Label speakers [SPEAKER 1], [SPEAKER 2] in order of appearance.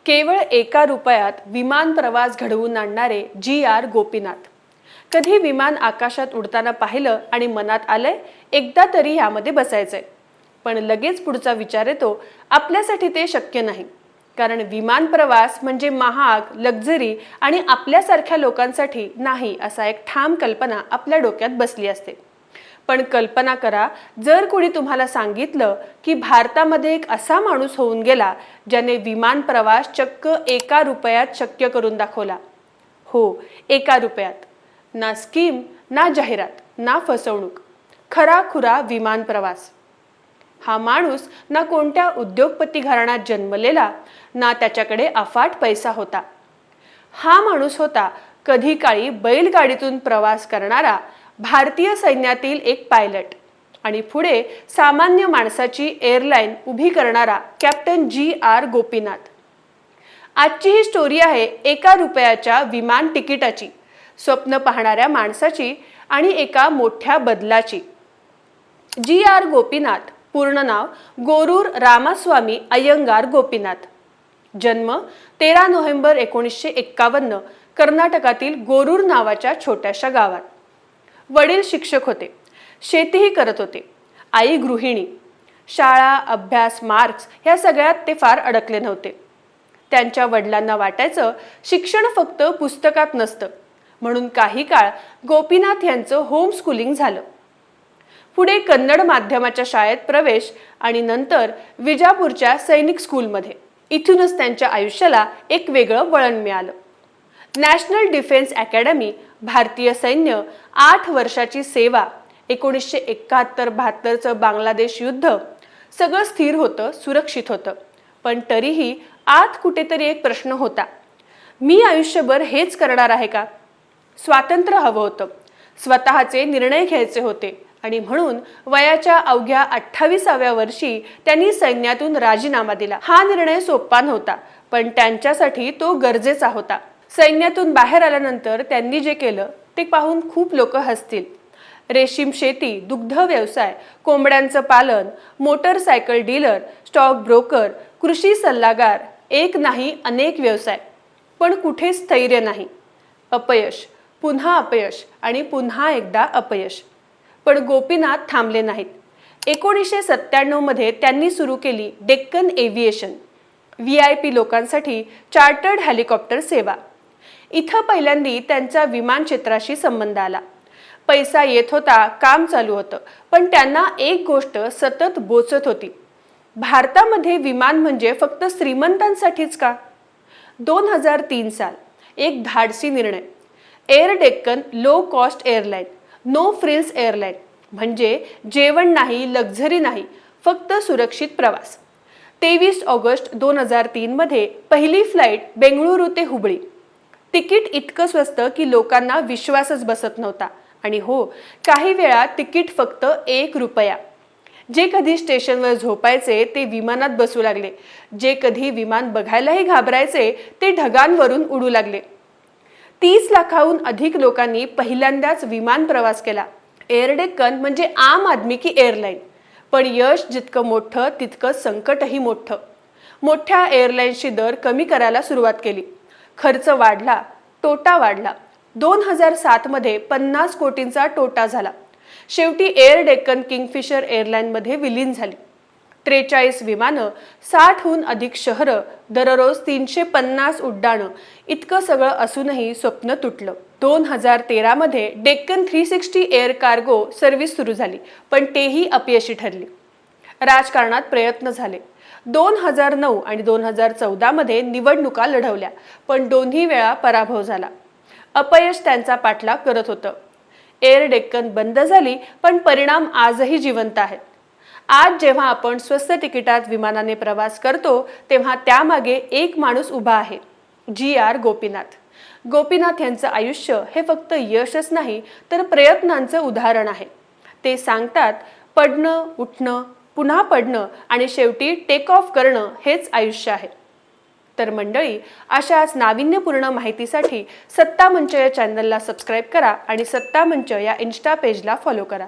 [SPEAKER 1] केवळ एका रुपयात विमान प्रवास घडवून आणणारे जी.आर. गोपीनाथ. कधी विमान आकाशात उडताना पाहिलं आणि मनात आलंय एकदा तरी यामध्ये बसायचंय. पण लगेच पुढचा विचार येतो, आपल्यासाठी ते शक्य नाही. कारण विमान प्रवास म्हणजे महाग, लक्झरी आणि आपल्यासारख्या लोकांसाठी नाही असा एक ठाम कल्पना आपल्या डोक्यात बसली असते. पण कल्पना करा, जर कोणी तुम्हाला सांगितलं की भारतामध्ये एक असा माणूस होऊन गेला ज्याने विमान प्रवास चक्क एका रुपयात शक्य करून दाखवला. हो, एका रुपयात. ना स्कीम, ना जाहिरात, ना फसवणूक. खराखुरा विमान प्रवास. हा माणूस ना कोणत्या उद्योगपती घराण्यात जन्मलेला, ना त्याच्याकडे अफाट पैसा होता. हा माणूस होता कधी काळी बैलगाडीतून प्रवास करणारा भारतीय सैन्यातील एक पायलट आणि पुढे सामान्य माणसाची एअरलाईन उभी करणारा कॅप्टन जी.आर. गोपीनाथ. आजची ही स्टोरी आहे एका रुपयाच्या विमान तिकिटाची, स्वप्न पाहणाऱ्या माणसाची आणि एका मोठ्या बदलाची. जी.आर. गोपीनाथ पूर्ण नाव गोरूर रामास्वामी अय्यंगार गोपीनाथ. जन्म 13 नोव्हेंबर 1951 कर्नाटकातील गोरूर नावाच्या छोट्याशा गावात. वडील शिक्षक होते, शेतीही करत होते. आई गृहिणी. शाळा, अभ्यास, मार्क्स ह्या सगळ्यात ते फार अडकले नव्हते. त्यांच्या वडिलांना वाटायचं शिक्षण फक्त पुस्तकात नसतं, म्हणून काही काळ गोपीनाथ यांचं होम स्कूलिंग झालं. पुढे कन्नड माध्यमाच्या शाळेत प्रवेश आणि नंतर विजापूरच्या सैनिक स्कूलमध्ये. इथूनच त्यांच्या आयुष्याला एक वेगळं वळण मिळालं. नॅशनल डिफेन्स अकॅडमी, भारतीय सैन्य, 8 वर्षाची सेवा, 1971-72चं बांगलादेश युद्ध. सगळं स्थिर होतं, सुरक्षित होतं. पण तरीही आत कुठेतरी एक प्रश्न होता, मी आयुष्यभर हेच करणार आहे का? स्वातंत्र्य हवं होतं, स्वतःचे निर्णय घ्यायचे होते आणि म्हणून वयाच्या अवघ्या 28व्या वर्षी त्यांनी सैन्यातून राजीनामा दिला. हा निर्णय सोपा नव्हता, पण त्यांच्यासाठी तो गरजेचा होता. सैन्यातून बाहेर आल्यानंतर त्यांनी जे केलं ते पाहून खूप लोक हसतील. रेशीम शेती, दुग्ध व्यवसाय, कोंबड्यांचं पालन, मोटरसायकल डीलर, स्टॉक ब्रोकर, कृषी सल्लागार, एक नाही अनेक व्यवसाय. पण कुठेच स्थैर्य नाही. अपयश, पुन्हा अपयश आणि पुन्हा एकदा अपयश. पण गोपीनाथ थांबले नाहीत. 1997 मध्ये त्यांनी सुरू केली डेक्कन एव्हिएशन, VIP लोकांसाठी चार्टर्ड हेलिकॉप्टर सेवा. इथं पहिल्यांदी त्यांचा विमान क्षेत्राशी संबंध आला. पैसा येत होता, काम चालू होतं, पण त्यांना एक गोष्ट सतत बोचत होती. भारतामध्ये विमान म्हणजे फक्त श्रीमंतांसाठीच का? 2003 साल. एक धाडसी निर्णय. Air Deccan low cost airline, no frills airline. म्हणजे जेवण नाही, लक्झरी नाही, फक्त सुरक्षित प्रवास. 23 ऑगस्ट 2003 मध्ये पहिली फ्लाईट बेंगळुरू ते हुबळी. तिकीट इतकं स्वस्त की लोकांना विश्वासच बसत नव्हता. आणि हो, काही वेळा तिकीट फक्त 1 रुपया. जे कधी स्टेशनवर झोपायचे ते विमानात बसू लागले. जे कधी विमान बघायलाही घाबरायचे ते ढगांवरून उडू लागले. 30 लाखाहून अधिक लोकांनी पहिल्यांदाच विमान प्रवास केला. एअर डेक्कन म्हणजे आम आदमी की एअरलाईन. पण यश जितकं मोठं तितकं संकटही मोठं. मोठ्या एअरलाईन्सची दर कमी करायला सुरुवात केली. खर्च वाढला, तोटा वाढला. 2007 मध्ये 50 कोटींचा तोटा झाला. शेवटी एअर डेक्कन किंगफिशर एअरलाईनमध्ये विलीन झाली. 43 विमानं, 60हून अधिक शहरं, दररोज 350 उड्डाणं. इतकं सगळं असूनही स्वप्न तुटलं. 2013 मध्ये डेक्कन 360 एअर कार्गो सर्व्हिस सुरू झाली, पण तेही अपयशी ठरली. राजकारणात प्रयत्न झाले. 2009 आणि 2014 मध्ये निवडणुका लढवल्या, पण दोन्ही वेळा पराभव झाला. अपयश त्यांचा पाठलाग करत होतं. एअर डेक्कन बंद झाली, पण परिणाम आजही जिवंत आहेत. आज जेव्हा आपण स्वस्त तिकिटात विमानाने प्रवास करतो, तेव्हा त्यामागे एक माणूस उभा आहे, जी.आर. गोपीनाथ. गोपीनाथ यांचं आयुष्य हे फक्त यशच नाही, तर प्रयत्नांचं उदाहरण आहे. ते सांगतात, पडणं, उठणं, पुन्हा पडणं आणि शेवटी टेक ऑफ करणं हेच आयुष्य आहे. तर मंडळी, अशाच नाविन्यपूर्ण माहितीसाठी सत्ता मंच या चॅनलला सबस्क्राईब करा आणि सत्ता मंच या इन्स्टा पेजला फॉलो करा.